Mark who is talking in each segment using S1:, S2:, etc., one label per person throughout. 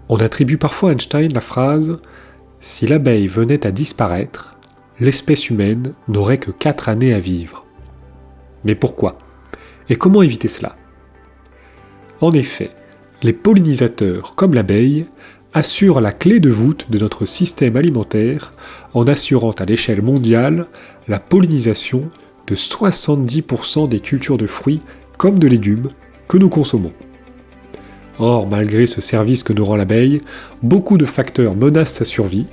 S1: On attribue parfois à Einstein la phrase « Si l'abeille venait à disparaître, l'espèce humaine n'aurait que 4 années à vivre ». Mais pourquoi? Et comment éviter cela? En effet, les pollinisateurs, comme l'abeille, assurent la clé de voûte de notre système alimentaire en assurant à l'échelle mondiale la pollinisation de 70% des cultures de fruits comme de légumes que nous consommons. Or, malgré ce service que nous rend l'abeille, beaucoup de facteurs menacent sa survie,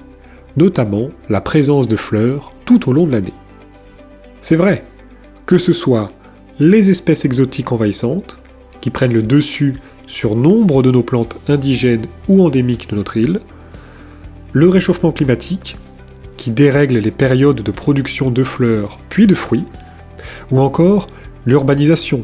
S1: notamment la présence de fleurs tout au long de l'année. C'est vrai, que ce soit les espèces exotiques envahissantes, qui prennent le dessus sur nombre de nos plantes indigènes ou endémiques de notre île, le réchauffement climatique, qui dérègle les périodes de production de fleurs puis de fruits, ou encore l'urbanisation,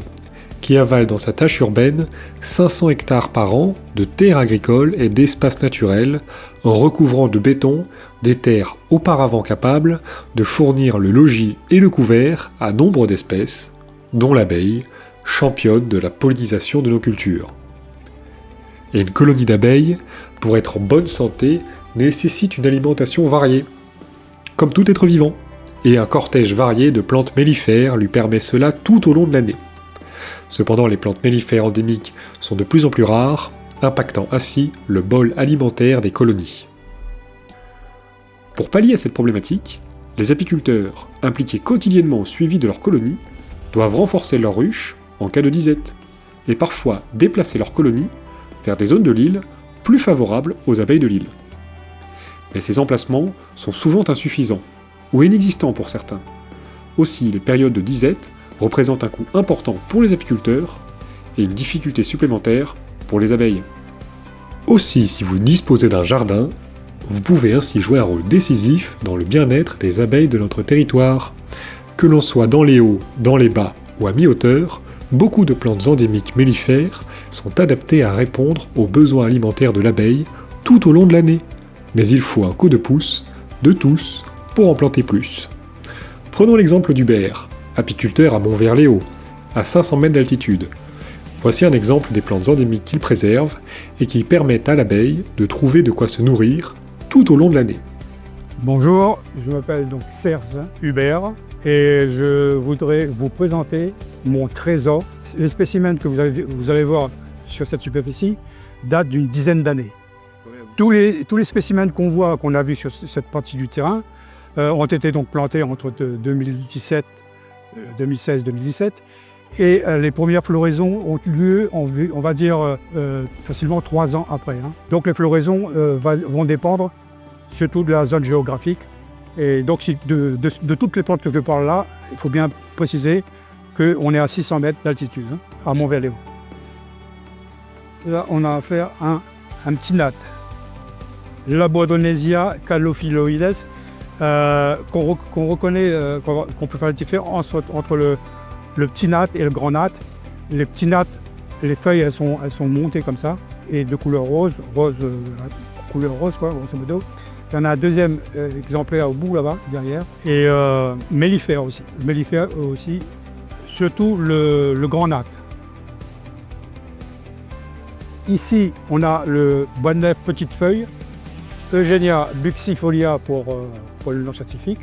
S1: qui avale dans sa tâche urbaine 500 hectares par an de terres agricoles et d'espaces naturels, en recouvrant de béton des terres auparavant capables de fournir le logis et le couvert à nombre d'espèces, dont l'abeille, championne de la pollinisation de nos cultures. Et une colonie d'abeilles, pour être en bonne santé, nécessite une alimentation variée, comme tout être vivant, et un cortège varié de plantes mellifères lui permet cela tout au long de l'année. Cependant, les plantes mellifères endémiques sont de plus en plus rares, impactant ainsi le bol alimentaire des colonies. Pour pallier à cette problématique, les apiculteurs, impliqués quotidiennement au suivi de leurs colonies, doivent renforcer leurs ruches en cas de disette, et parfois déplacer leurs colonies vers des zones de l'île plus favorables aux abeilles de l'île. Mais ces emplacements sont souvent insuffisants, ou inexistants pour certains. Aussi, les périodes de disette représentent un coût important pour les apiculteurs et une difficulté supplémentaire pour les abeilles. Aussi, si vous disposez d'un jardin, vous pouvez ainsi jouer un rôle décisif dans le bien-être des abeilles de notre territoire. Que l'on soit dans les hauts, dans les bas ou à mi-hauteur, beaucoup de plantes endémiques mellifères sont adaptées à répondre aux besoins alimentaires de l'abeille tout au long de l'année. Mais il faut un coup de pouce de tous pour en planter plus. Prenons l'exemple du berre, apiculteur à Montverléo, à 500 mètres d'altitude. Voici un exemple des plantes endémiques qu'il préserve et qui permettent à l'abeille de trouver de quoi se nourrir tout au long de l'année.
S2: Bonjour, je m'appelle donc Serge Hubert et je voudrais vous présenter mon trésor. Les spécimens que vous allez voir sur cette superficie datent d'une dizaine d'années. Tous les spécimens qu'on a vus sur cette partie du terrain ont été donc plantés entre 2016-2017 et les premières floraisons ont eu lieu, on va dire, facilement 3 ans après. Donc les floraisons vont dépendre surtout de la zone géographique. Et donc de toutes les plantes que je parle là, il faut bien préciser qu'on est à 600 mètres d'altitude, à Montverléo. Là, on a affaire à un petit nat, Labradornesia calophyloides, qu'on reconnaît, qu'on peut faire la différence entre le petit nat et le grand nat. Les petits nats, les feuilles, elles sont montées comme ça, et de couleur rose couleur rose quoi, grosso modo. Il y en a un deuxième exemplaire au bout là-bas, derrière, et mellifère aussi. Mellifère aussi, surtout le grand nat. Ici, on a le bois de nef petite feuille, Eugenia buxifolia pour le nom scientifique.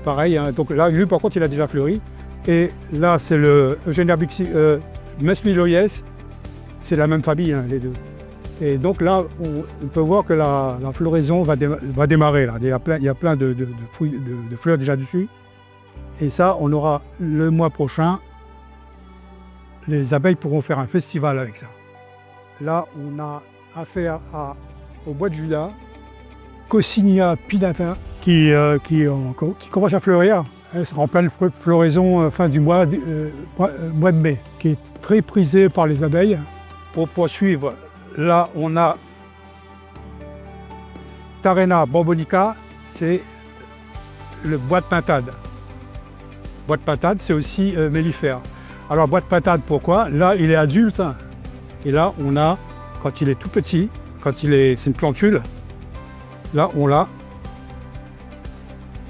S2: Pareil, donc là, lui par contre, il a déjà fleuri. Et là, c'est le Eugenia mesmiloides, c'est la même famille, les deux. Et donc là, on peut voir que la floraison va démarrer. Là. Il y a plein de fruits, de fleurs déjà dessus. Et ça, on aura le mois prochain, les abeilles pourront faire un festival avec ça. Là, on a affaire au bois de Judas, Coccinia pinnata, qui commence à fleurir. Elle sera en pleine floraison fin du mois de mai, qui est très prisée par les abeilles. Pour poursuivre, là, on a Tarena borbonica, c'est le bois de pintade. Bois de pintade, c'est aussi mellifère. Alors, bois de pintade, pourquoi? Là, il est adulte. Et là, on a, quand il est tout petit, c'est une plantule, là, on l'a,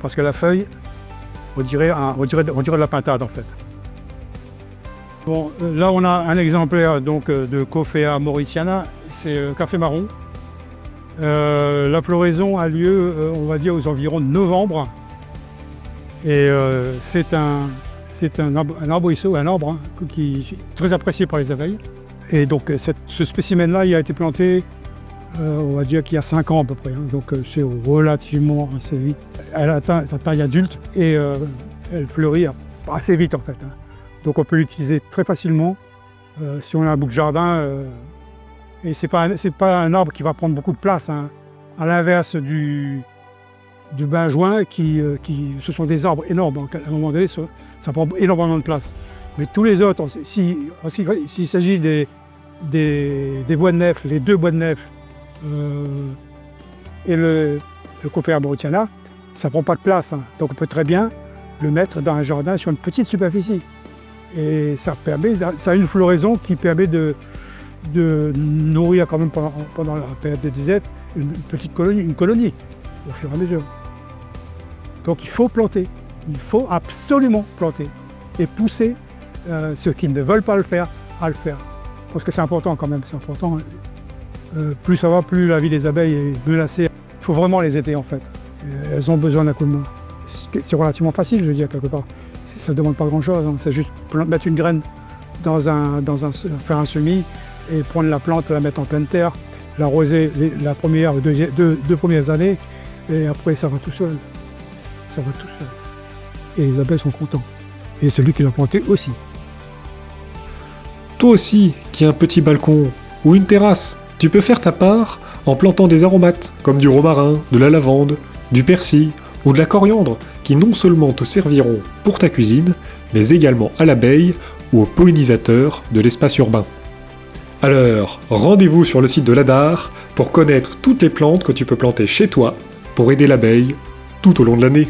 S2: parce que la feuille, on dirait de la pintade, en fait. Bon, là, on a un exemplaire donc, de Coffea mauritiana, c'est café marron. La floraison a lieu, on va dire, aux environs de novembre. Et c'est un arbrisseau, un arbre qui est très apprécié par les abeilles. Et donc ce spécimen-là, il a été planté, on va dire qu'il y a 5 ans à peu près. Donc c'est relativement assez vite. Elle atteint sa taille adulte et elle fleurit assez vite en fait. Donc on peut l'utiliser très facilement si on a un bout de jardin. Et c'est pas un arbre qui va prendre beaucoup de place. À l'inverse du benjoin, ce sont des arbres énormes. Donc à un moment donné, ça prend énormément de place. Mais tous les autres, s'il s'agit des bois de nef, les 2 bois de nef et le Coffea mauritiana, ça ne prend pas de place. Donc on peut très bien le mettre dans un jardin sur une petite superficie. Et ça a une floraison qui permet de nourrir quand même pendant la période de disette une colonie, au fur et à mesure. Donc il faut planter, il faut absolument planter et pousser ceux qui ne veulent pas le faire à le faire. Parce que c'est important quand même, c'est important. Plus ça va, plus la vie des abeilles est menacée. Il faut vraiment les aider en fait. Elles ont besoin d'un coup de main. C'est relativement facile, je veux dire, quelque part. Ça ne demande pas grand-chose, c'est juste mettre une graine faire un semis et prendre la plante, la mettre en pleine terre, l'arroser la première ou deux premières années, et après ça va tout seul. Ça va tout seul. Et les abeilles sont contents. Et celui qui l'a planté aussi.
S1: Toi aussi, qui as un petit balcon ou une terrasse, tu peux faire ta part en plantant des aromates comme du romarin, de la lavande, du persil ou de la coriandre qui non seulement te serviront pour ta cuisine, mais également à l'abeille ou aux pollinisateurs de l'espace urbain. Alors, rendez-vous sur le site de l'Adar pour connaître toutes les plantes que tu peux planter chez toi pour aider l'abeille tout au long de l'année.